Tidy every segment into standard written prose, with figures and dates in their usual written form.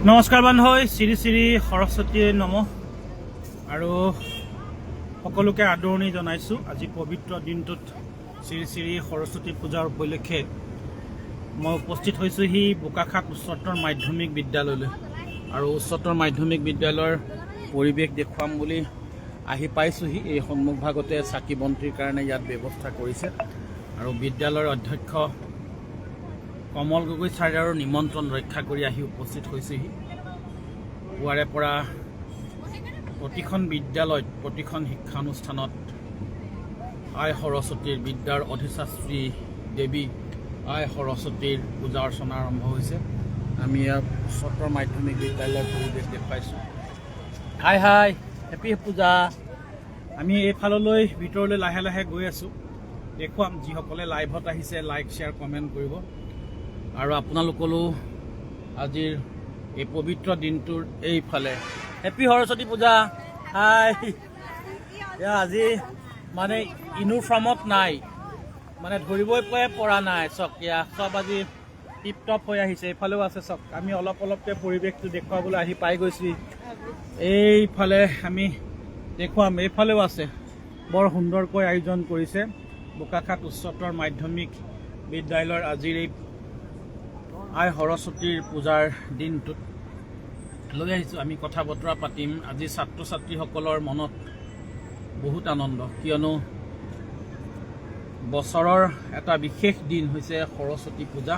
নমস্কাৰ বান্ধৱ, শ্ৰী শ্ৰী সৰস্বতীয়ে নম আৰু সকলোকে আদৰণি জনাইছোঁ। আজি পবিত্ৰ দিনটোত শ্ৰী শ্ৰী সৰস্বতী পূজাৰ উপলক্ষে মই উপস্থিত হৈছোঁহি বোকাখাট উচ্চতৰ মাধ্যমিক বিদ্যালয়লৈ আৰু উচ্চতৰ মাধ্যমিক বিদ্যালয়ৰ পৰিৱেশ দেখুৱাম বুলি আহি পাইছোঁহি। এই সন্মুখভাগতে চাকি বন্তিৰ কাৰণে ইয়াত ব্যৱস্থা কৰিছে আৰু বিদ্যালয়ৰ অধ্যক্ষ কমল গগৈ ছাৰৰ নিমন্ত্ৰণ ৰক্ষা কৰি আহি উপস্থিত হৈছেহি। পুৱাৰে পৰা প্ৰতিখন বিদ্যালয়ত প্ৰতিখন শিক্ষানুষ্ঠানত আই সৰস্বতীৰ বিদ্যাৰ অধিষ্ঠাত্ৰী দেৱী আই সৰস্বতীৰ পূজা অৰ্চনা আৰম্ভ হৈছে। আমি ইয়াত উচ্চতৰ মাধ্যমিক বিদ্যালয়ৰ পৰিৱেশ দেখুৱাইছোঁ। হাই হাই, হেপী পূজা। আমি এইফাললৈ ভিতৰলৈ লাহে লাহে গৈ আছোঁ। দেখুৱাম যিসকলে লাইভত আহিছে লাইক শ্বেয়াৰ কমেণ্ট কৰিব আৰু আপোনালোকলৈও আজিৰ এই পবিত্ৰ দিনটোৰ এইফালে হেপী সৰস্বতী পূজা। হাই, আজি মানে ইউনিফৰ্মত নাই, মানে ধৰিবই পৰা নাই। চক চব আজি টিপ টপ হৈ আহিছে। এইফালেও আছে চক। আমি অলপ অলপকৈ পৰিৱেশটো দেখুৱাবলৈ আহি পাই গৈছোঁ। এইফালে আমি দেখুৱাম, এইফালেও আছে। বৰ সুন্দৰকৈ আয়োজন কৰিছে বোকাখাট উচ্চতৰ মাধ্যমিক বিদ্যালয়ৰ আজিৰ এই আই সৰস্বতীৰ পূজাৰ দিনটোত লৈ আহিছোঁ। আমি কথা বতৰা পাতিম। আজি ছাত্ৰ ছাত্ৰীসকলৰ মনত বহুত আনন্দ, কিয়নো বছৰৰ এটা বিশেষ দিন হৈছে সৰস্বতী পূজা।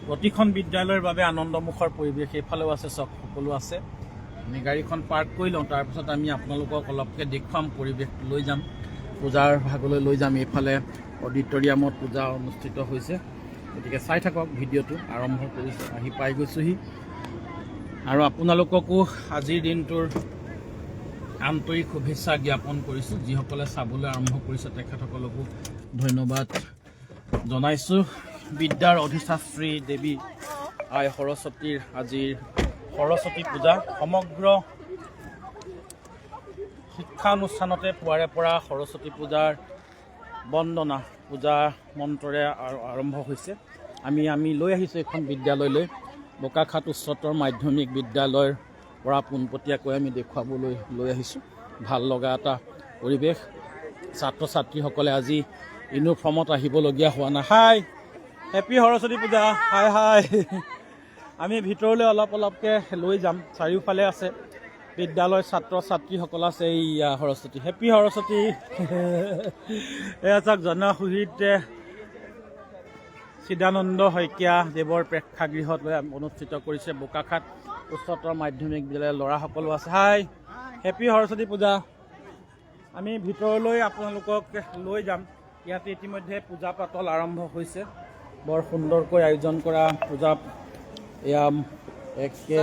প্ৰতিখন বিদ্যালয়ৰ বাবে আনন্দমুখৰ পৰিৱেশ। এইফালেও আছে চব, সকলো আছে। আমি গাড়ীখন পাৰ্ক কৰি লওঁ, তাৰপিছত আমি আপোনালোকক অলপকৈ দেখুৱাম, পৰিৱেশ লৈ যাম, পূজাৰ ভাগলৈ লৈ যাম। এইফালে অডিটৰিয়ামত পূজা অনুষ্ঠিত হৈছে, গতিকে চাই থাকক। ভিডিঅ'টো আৰম্ভ কৰিছোঁ, আহি পাই গৈছোঁহি আৰু আপোনালোককো আজিৰ দিনটোৰ আন্তৰিক শুভেচ্ছা জ্ঞাপন কৰিছোঁ। যিসকলে চাবলৈ আৰম্ভ কৰিছে তেখেতসকলকো ধন্যবাদ জনাইছোঁ। বিদ্যাৰ অধিষ্ঠাত্ৰী দেৱী আই সৰস্বতীৰ আজিৰ সৰস্বতী পূজা সমগ্ৰ শিক্ষানুষ্ঠানতে পুৱাৰে পৰা সৰস্বতী পূজাৰ বন্দনা পূজা মন্ত্ৰৰে আৰম্ভ হৈছে। আমি লৈ আহিছোঁ এখন বিদ্যালয়লৈ, বোকাখাট উচ্চতৰ মাধ্যমিক বিদ্যালয়ৰ পৰা পোনপটীয়াকৈ আমি দেখুৱাবলৈ লৈ আহিছোঁ। ভাল লগা এটা পৰিৱেশ। ছাত্ৰ ছাত্ৰীসকলে আজি ইউনিফৰ্মত আহিবলগীয়া হোৱা নাই। হাই, হেপী সৰস্বতী পূজা। হাই হাই। আমি ভিতৰলৈ অলপ অলপকৈ লৈ যাম। চাৰিওফালে আছে বিদ্যালয়ৰ ছাত্ৰ ছাত্ৰীসকল আছে। এইয়া সৰস্বতী, হেপী সৰস্বতী। এয়া চাওক, জনশহীদ চিদানন্দ শইকীয়া দেৱৰ প্ৰেক্ষাগৃহত অনুষ্ঠিত কৰিছে বোকাখাট উচ্চতৰ মাধ্যমিক বিদ্যালয়ৰ ল'ৰাসকলো আছে। হাই, হেপী সৰস্বতী পূজা। আমি ভিতৰলৈ আপোনালোকক লৈ যাম। ইয়াতে ইতিমধ্যে পূজা পাতল আৰম্ভ হৈছে। বৰ সুন্দৰকৈ আয়োজন কৰা পূজা। এয়া একে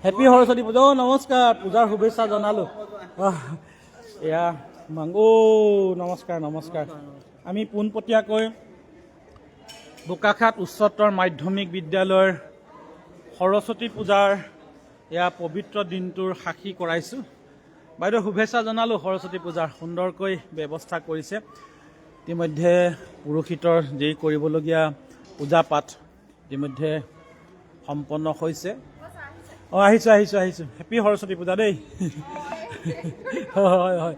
হেপী সৰস্বতী পূজা। নমস্কাৰ, পূজাৰ শুভেচ্ছা জনালোঁ। এয়া মাংগো, নমস্কাৰ নমস্কাৰ। আমি পোনপটীয়াকৈ বোকাখাট উচ্চতৰ মাধ্যমিক বিদ্যালয়ৰ সৰস্বতী পূজাৰ এয়া পবিত্ৰ দিনটোৰ সাক্ষী কৰাইছোঁ। বাইদেউ শুভেচ্ছা জনালোঁ সৰস্বতী পূজাৰ। সুন্দৰকৈ ব্যৱস্থা কৰিছে। ইতিমধ্যে পুৰোহিতৰ যি কৰিবলগীয়া পূজা পাঠ ইতিমধ্যে সম্পন্ন হৈছে। আহিছোঁ। হেপী সৰস্বতী পূজা দেই। হয় হয়,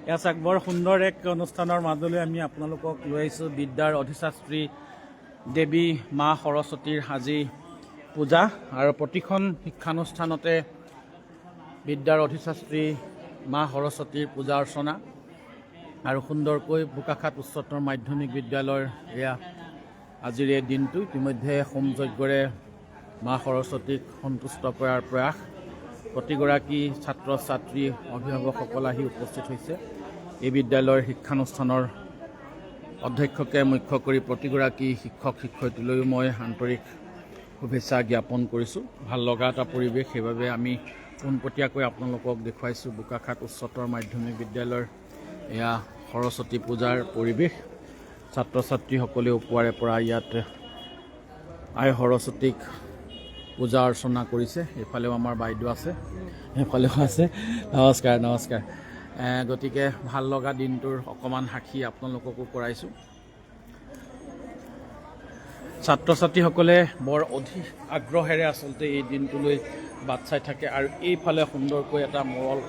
এয়া চাওক, বৰ সুন্দৰ এক অনুষ্ঠানৰ মাজলৈ আমি আপোনালোকক লৈ আহিছোঁ। বিদ্যাৰ অধিষ্ঠাত্ৰী দেৱী মা সৰস্বতীৰ আজি পূজা আৰু প্ৰতিখন শিক্ষানুষ্ঠানতে বিদ্যাৰ অধিষ্ঠাত্ৰী মা সৰস্বতীৰ পূজা অৰ্চনা আৰু সুন্দৰকৈ বোকাখাট উচ্চতৰ মাধ্যমিক বিদ্যালয়ৰ এয়া আজিৰ এই দিনটো। ইতিমধ্যে হোম যজ্ঞৰে মা সৰস্বতীক সন্তুষ্ট কৰাৰ প্ৰয়াস। প্ৰতিগৰাকী ছাত্ৰ ছাত্ৰী অভিভাৱকসকল আহি উপস্থিত হৈছে। এই বিদ্যালয়ৰ শিক্ষানুষ্ঠানৰ অধ্যক্ষকে মুখ্য কৰি প্ৰতিগৰাকী শিক্ষক শিক্ষয়িত্ৰীলৈও মই আন্তৰিক শুভেচ্ছা জ্ঞাপন কৰিছোঁ। ভাল লগা এটা পৰিৱেশ, সেইবাবে আমি পোনপটীয়াকৈ আপোনালোকক দেখুৱাইছোঁ বোকাখাট উচ্চতৰ মাধ্যমিক বিদ্যালয়ৰ এয়া সৰস্বতী পূজাৰ পৰিৱেশ। ছাত্ৰ ছাত্ৰীসকলেও পুৱাৰে পৰা ইয়াত আই সৰস্বতীক পূজা অৰ্চনা কৰিছে। এইফালেও আমাৰ বাইদেউ আছে, সেইফালেও আছে। নমস্কাৰ নমস্কাৰ। গতিকে ভাল লগা দিনটোৰ অকণমান সাক্ষী আপোনালোককো কৰাইছোঁ। ছাত্ৰ ছাত্ৰীসকলে বৰ অধিক আগ্ৰহেৰে আচলতে এই দিনটোলৈ বাট চাই থাকে আৰু এইফালে সুন্দৰকৈ এটা মৰল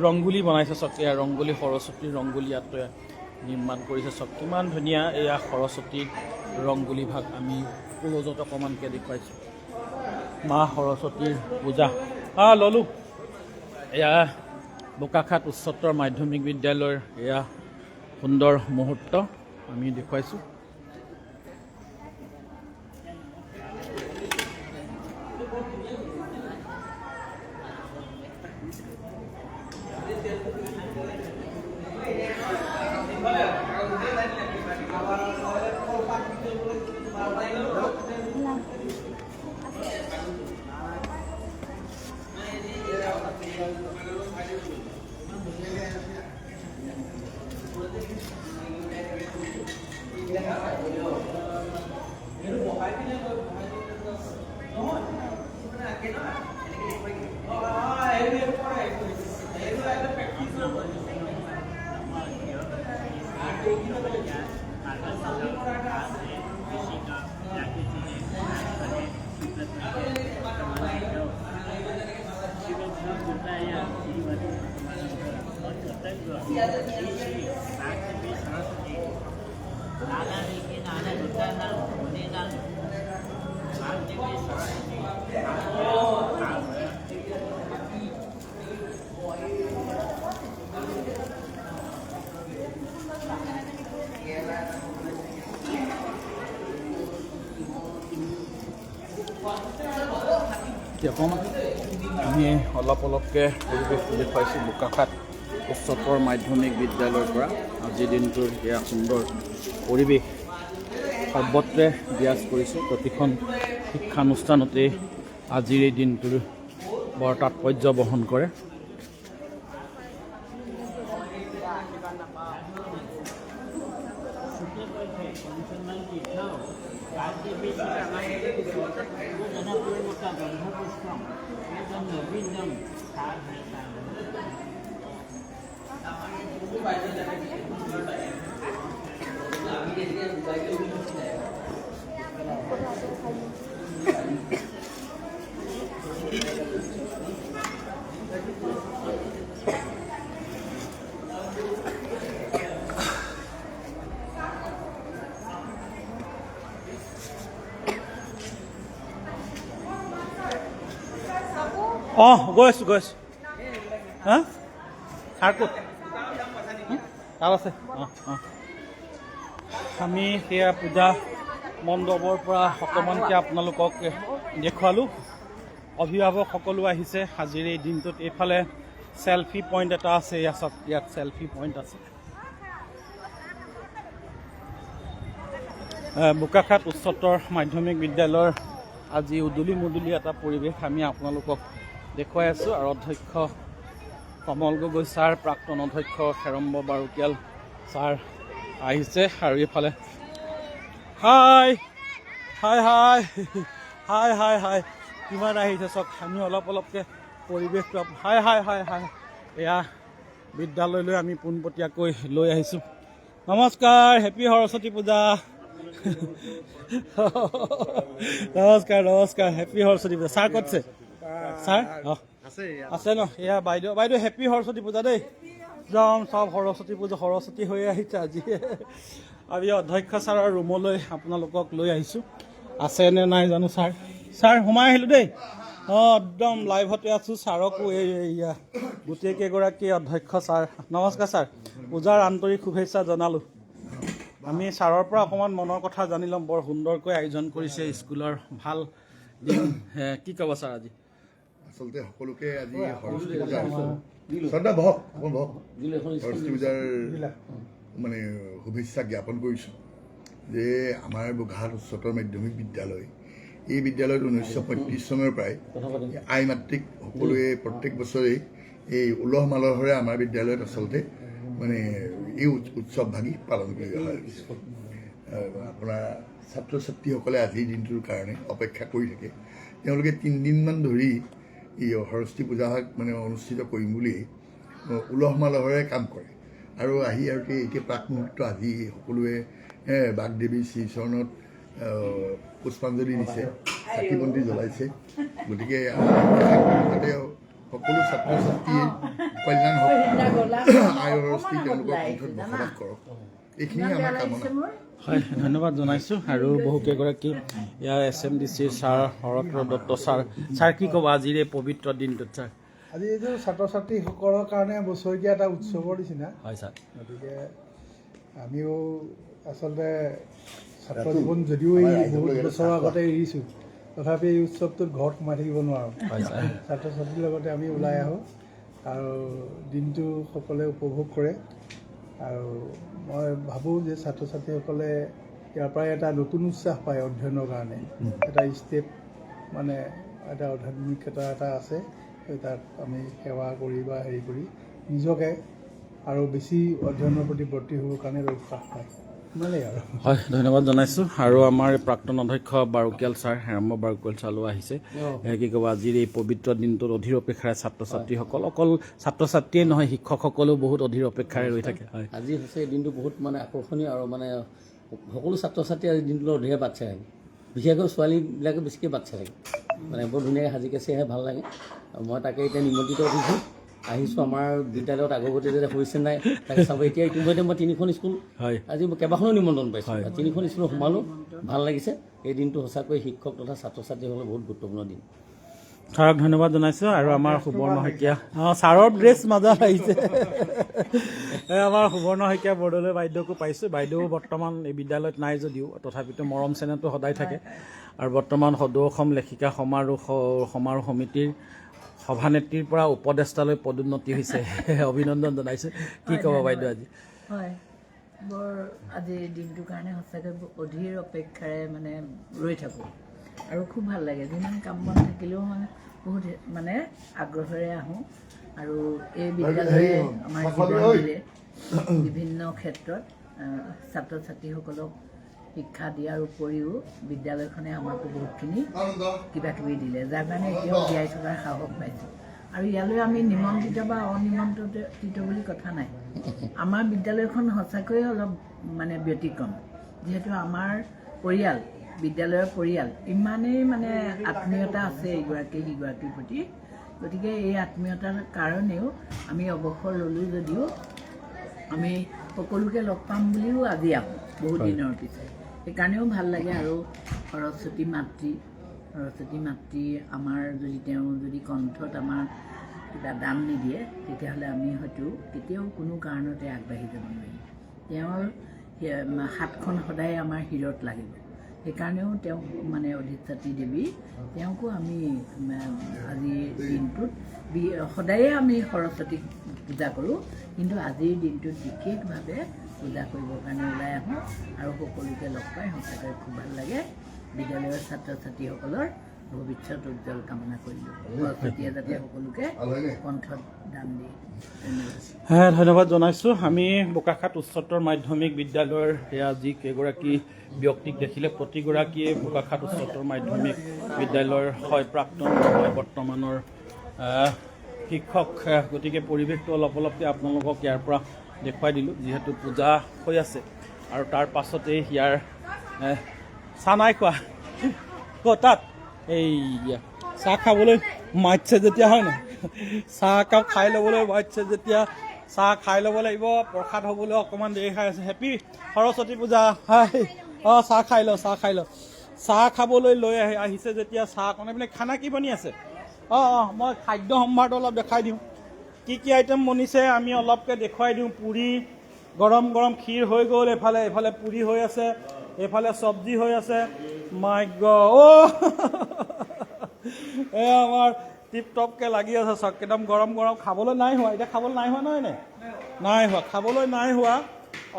ৰংগুলি বনাইছে চাওক এয়া ৰংগুলি সৰস্বতীৰ ৰংগুলি ইয়াত নিৰ্মাণ কৰিছে চাওক কিমান ধুনীয়া এয়া সৰস্বতীৰ ৰংগুলি ভাগ আমি ক্লজত অকণমানকৈ দেখুৱাইছোঁ মা সৰস্বতীৰ পূজা ললোঁ এয়া বোকাখাট উচ্চতৰ মাধ্যমিক বিদ্যালয়ৰ এয়া সুন্দৰ মুহূৰ্ত আমি দেখুৱাইছোঁ আমি অলপ অলপকৈ পৰিৱেশ দেখুৱাইছোঁ বোকাখাট উচ্চতৰ মাধ্যমিক বিদ্যালয়ৰ পৰা আজিৰ দিনটোৰ এয়া সুন্দৰ পৰিৱেশ সৰ্বত্ৰে বিৰাজ কৰিছে প্ৰতিখন শিক্ষানুষ্ঠানতেই আজিৰ এই দিনটোৰ বৰ তাৎপৰ্য বহন কৰে গৈ আছোঁ হা ছাৰ ক'ত তাত আছে আমি সেয়া পূজা মণ্ডপৰ পৰা অকণমানকৈ আপোনালোকক দেখুৱালোঁ অভিভাৱক সকলো আহিছে আজিৰ এই দিনটোত এইফালে চেলফি পইণ্ট এটা আছে ইয়াত চেলফি পইণ্ট আছে বোকাখাট উচ্চতৰ মাধ্যমিক বিদ্যালয়ৰ আজি উদুলি মুদুলি এটা পৰিৱেশ আমি আপোনালোকক দেখুৱাই আছোঁ আৰু অধ্যক্ষ কমল গগৈ ছাৰ প্ৰাক্তন অধ্যক্ষ খেৰম্ব বাৰুকীয়াল ছাৰ আহিছে আৰু এইফালে হাই হাই হাই হাই হাই হাই কিমান আহিছে চাওক আমি অলপ অলপকৈ পৰিৱেশটো হাই হাই হাই হাই এয়া বিদ্যালয়লৈ আমি পোনপটীয়াকৈ লৈ আহিছোঁ নমস্কাৰ হেপী সৰস্বতী পূজা নমস্কাৰ হেপী সৰস্বতী পূজা ছাৰ ক'তছে ছাৰ আছে ন এয়া বাইদেউ হেপী সৰস্বতী পূজা দেই একদম চব সৰস্বতী হৈ আহিছে আজি আমি অধ্যক্ষ ছাৰৰ ৰুমলৈ আপোনালোকক লৈ আহিছোঁ আছে নে নাই জানো ছাৰ সোমাই আহিলোঁ দেই একদম লাইভতে আছোঁ ছাৰকো এয়া গোটেইকেইগৰাকী অধ্যক্ষ ছাৰ নমস্কাৰ ছাৰ পূজাৰ আন্তৰিক শুভেচ্ছা জনালোঁ আমি ছাৰৰ পৰা অকণমান মনৰ কথা জানি ল'ম বৰ সুন্দৰকৈ আয়োজন কৰিছে স্কুলৰ ভাল দিন কি ক'ব ছাৰ আজি আচলতে সকলোকে আজি সৰস্বতী পূজাৰ মানে শুভেচ্ছা জ্ঞাপন কৰিছোঁ যে আমাৰ বোকাখাট উচ্চতৰ মাধ্যমিক বিদ্যালয় এই বিদ্যালয়ত 1935 চনৰ পৰাই আই মাতৃক সকলোৱে প্ৰত্যেক বছৰেই এই উলহ মালহেৰে আমাৰ বিদ্যালয়ত আচলতে মানে এই উৎসৱ ভাগি পালন কৰি অহা হৈছে আপোনাৰ ছাত্ৰ ছাত্ৰীসকলে আজিৰ দিনটোৰ কাৰণে অপেক্ষা কৰি থাকে তেওঁলোকে 3 দিনমান ধৰি এই সৰস্বতী পূজা মানে অনুষ্ঠিত কৰিম বুলি উলহ মালহেৰে কাম কৰে আৰু এতিয়া প্ৰাক মুহূৰ্ত আজি সকলোৱে বাগদেৱী শ্ৰীচৰণত পুষ্পাঞ্জলি দিছে, চাকি বন্তি জ্বলাইছে। গতিকে তাতে সকলো ছাত্ৰ ছাত্ৰীয়ে কল্যাণ হওক, আয় অৰস্থি তেওঁলোকৰ কণ্ঠত বসবাস কৰক, এইখিনিয়ে আমাৰ কামনা। হয়, ধন্যবাদ জনাইছোঁ। আৰু বহুকেইগৰাকী ইয়াৰ SMDCৰ ছাৰ শৰৎ দত্ত ছাৰ কি ক'ব আজিৰ এই পবিত্ৰ দিনটোত? ছাৰ, আজি এইটো ছাত্ৰ ছাত্ৰীসকলৰ কাৰণে বছৰেকীয়া এটা উৎসৱৰ নিচিনা। হয় ছাৰ। গতিকে আমিও আচলতে ছাত্ৰ জীৱন যদিও এই বহুত বছৰৰ আগতে এৰিছোঁ, তথাপি এই উৎসৱটোত ঘৰত সোমাই থাকিব নোৱাৰোঁ। ছাত্ৰ ছাত্ৰীৰ লগতে আমি ওলাই আহোঁ আৰু দিনটো সকলোৱে উপভোগ কৰে। আৰু মই ভাবোঁ যে ছাত্ৰ ছাত্ৰীসকলে ইয়াৰ পৰাই এটা নতুন উৎসাহ পায় অধ্যয়নৰ কাৰণে। এটা ষ্টেপ মানে এটা আধ্যাত্মিকতা এটা আছে, তাত আমি সেৱা কৰি বা হেৰি কৰি নিজকে আৰু বেছি অধ্যয়নৰ প্ৰতি ব্ৰতী হ'বৰ কাৰণে উৎসাহ পায়। ইমানেই আৰু। হয়, ধন্যবাদ জনাইছোঁ। আৰু আমাৰ প্ৰাক্তন অধ্যক্ষ বাৰুকিয়াল ছাৰ, হেৰাম্ব বাৰুকিয়াল ছাৰো আহিছে। কি ক'ব আজিৰ এই পবিত্ৰ দিনটোত অধীৰ অপেক্ষাৰে ছাত্ৰ ছাত্ৰীসকল, অকল ছাত্ৰ ছাত্ৰীয়ে নহয় শিক্ষকসকলেও বহুত অধীৰ অপেক্ষাৰে ৰৈ থাকে। হয়, আজি হৈছে এই দিনটো বহুত মানে আকৰ্ষণীয় আৰু মানে সকলো ছাত্ৰ ছাত্ৰী আজি দিনটোলৈ অধীৰে বাট চাই থাকে, বিশেষকৈ ছোৱালীবিলাকে বেছিকৈ বাট চাই থাকে, মানে বৰ ধুনীয়াকৈ সাজি কাচিহে ভাল লাগে। মই তাকে এতিয়া নিমন্ত্ৰিত আহিছোঁ আমাৰ বিদ্যালয়ত আগৰগতে যে হৈছে নাই তাকে চাব। এতিয়া ইতিমধ্যে মই 3খন স্কুল আজি কেইবাখনো নিমন্ত্ৰণ পাইছোঁ, 3খন স্কুলত সোমালোঁ, ভাল লাগিছে। এই দিনটো সঁচাকৈ শিক্ষক তথা ছাত্ৰ ছাত্ৰীসকলৰ বহুত গুৰুত্বপূৰ্ণ দিন। ছাৰক ধন্যবাদ জনাইছোঁ। আৰু আমাৰ সুবৰ্ণ শইকীয়া, ছাৰৰ ড্ৰেছ মাজা আহিছে। আমাৰ সুবৰ্ণ শইকীয়া বৰদলৈ বাইদেউকো পাইছোঁ। বাইদেউ বৰ্তমান এই বিদ্যালয়ত নাই যদিও তথাপিতো মৰম চেনেহটো সদায় থাকে। আৰু বৰ্তমান সদৌ অসম লেখিকা সমাৰোহ সমিতিৰ সভানেত্ৰীৰ পৰা উপদেষ্টালৈ পদোন্নতি হৈছে, অভিনন্দন জনাইছোঁ। কি ক'ব বাইদেউ আজি? হয়, বৰ আজিৰ দিনটোৰ কাৰণে সঁচাকৈ অধীৰ অপেক্ষাৰে মানে ৰৈ থাকোঁ আৰু খুব ভাল লাগে। যিমান কাম বন থাকিলেও মই বহুত মানে আগ্ৰহেৰে আহোঁ। আৰু এই বিদ্যালয়ে আমাৰ জীৱন দিলে বিভিন্ন ক্ষেত্ৰত ছাত্ৰ ছাত্ৰীসকলক শিক্ষা দিয়াৰ উপৰিও বিদ্যালয়খনে আমাকো বহুতখিনি কিবা কিবি দিলে, যাৰ কাৰণে এতিয়াও জীয়াই থকাৰ সাহস পাইছোঁ। আৰু ইয়ালৈ আমি নিমন্ত্ৰিত বা অনিমন্ত্ৰিত বুলি কথা নাই। আমাৰ বিদ্যালয়খন সঁচাকৈয়ে অলপ মানে ব্যতিক্ৰম, যিহেতু আমাৰ পৰিয়াল, বিদ্যালয়ৰ পৰিয়াল ইমানেই মানে আত্মীয়তা আছে ইগৰাকী সিগৰাকীৰ প্ৰতি। গতিকে এই আত্মীয়তাৰ কাৰণেও আমি অৱসৰ ল'লোঁ যদিও আমি সকলোকে লগ পাম বুলিও আজি আহোঁ বহুত দিনৰ পিছত। সেইকাৰণেও ভাল লাগে। আৰু সৰস্বতী মাতৃ আমাৰ যদি তেওঁ যদি কণ্ঠত আমাৰ কিবা দান নিদিয়ে তেতিয়াহ'লে আমি হয়তো কেতিয়াও কোনো কাৰণতে আগবাঢ়ি যাব নোৱাৰিম। তেওঁৰ হাতখন সদায় আমাৰ শিৰত লাগিব। সেইকাৰণেও তেওঁক মানে অধিষ্ঠাত্ৰী দেৱী, তেওঁকো আমি আজিৰ দিনটোত সদায়ে আমি সৰস্বতীক পূজা কৰোঁ, কিন্তু আজিৰ দিনটোত বিশেষভাৱে পূজা কৰিবৰ কাৰণে ওলাই আহোঁ আৰু সকলোকে লগ পাই সঁচাকৈ খুব ভাল লাগে। বিদ্যালয়ৰ ছাত্ৰ ছাত্ৰীসকলৰ ভৱিষ্যত উজ্জ্বল কামনা কৰিলোঁ। সৰস্বতীয়ে যাতে সকলোকে কণ্ঠত দান দিয়ে। ধন্যবাদ জনাইছোঁ। আমি বোকাখাট উচ্চতৰ মাধ্যমিক বিদ্যালয়ৰ সেয়া যি কেইগৰাকী ব্যক্তিক দেখিলে, প্ৰতিগৰাকীয়ে বোকাখাট উচ্চতৰ মাধ্যমিক বিদ্যালয়ৰ হয় প্ৰাক্তন হয় বৰ্তমানৰ শিক্ষক। গতিকে পৰিৱেশটো অলপকৈ আপোনালোকক ইয়াৰ পৰা দেখুৱাই দিলোঁ, যিহেতু পূজা হৈ আছে। আৰু তাৰ পাছতেই ইয়াৰ চাহ নাই খোৱা তাত এই চাহ খাবলৈ মাতিছে যেতিয়া, হয় নাই, চাহ একাপ খাই ল'বলৈ মাতিছে যেতিয়া চাহ খাই ল'ব লাগিব। প্ৰসাদ হ'বলৈ অকণমান দেৰি খাই আছে। হেপী সৰস্বতী পূজা। হাই, চাহ খাই লওঁ। চাহ খাবলৈ লৈ আহিছে যেতিয়া চাহ অকণ এইপিনে খানা কি বনি আছে? মই খাদ্য সম্ভাৰটো অলপ দেখাই দিওঁ, কি আইটেম বনিছে আমি অলপকৈ দেখুৱাই দিওঁ। পুৰি, গৰম ক্ষীৰ হৈ গ'ল, এইফালে পুৰি হৈ আছে, এইফালে চব্জি হৈ আছে। মাই গড, আমাৰ টিপ টপকৈ লাগি আছে চব, একদম গৰম খাবলৈ নাই হোৱা। এতিয়া খাবলৈ নাই হোৱা নহয় নে? নাই হোৱা, খাবলৈ নাই হোৱা,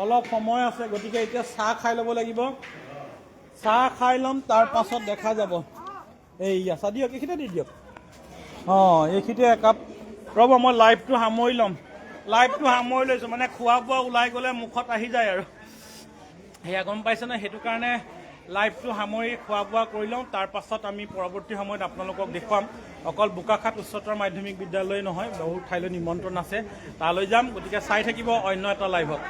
অলপ সময় আছে। গতিকে এতিয়া চাহ খাই ল'ব লাগিব। চাহ খাই ল'ম, তাৰ পাছত দেখা যাব। চাহ দিয়ক, এইখিনিতে দি দিয়ক। এইখিনিতে একাপ ৰ'ব, মই লাইভটো সামৰি ল'ম। লাইভটো সামৰি লৈছোঁ, মানে খোৱা বোৱা ওলাই গ'লে মুখত আহি যায় আৰু সেয়া গম পাইছে নে? সেইটো কাৰণে লাইভটো সামৰি খোৱা বোৱা কৰি লওঁ, তাৰ পাছত আমি পৰৱৰ্তী সময়ত আপোনালোকক দেখুৱাম। অকল বোকাখাট উচ্চতৰ মাধ্যমিক বিদ্যালয় নহয়, বহুত ঠাইলৈ নিমন্ত্ৰণ আছে, তালৈ যাম। গতিকে চাই থাকিব অন্য এটা লাইভত।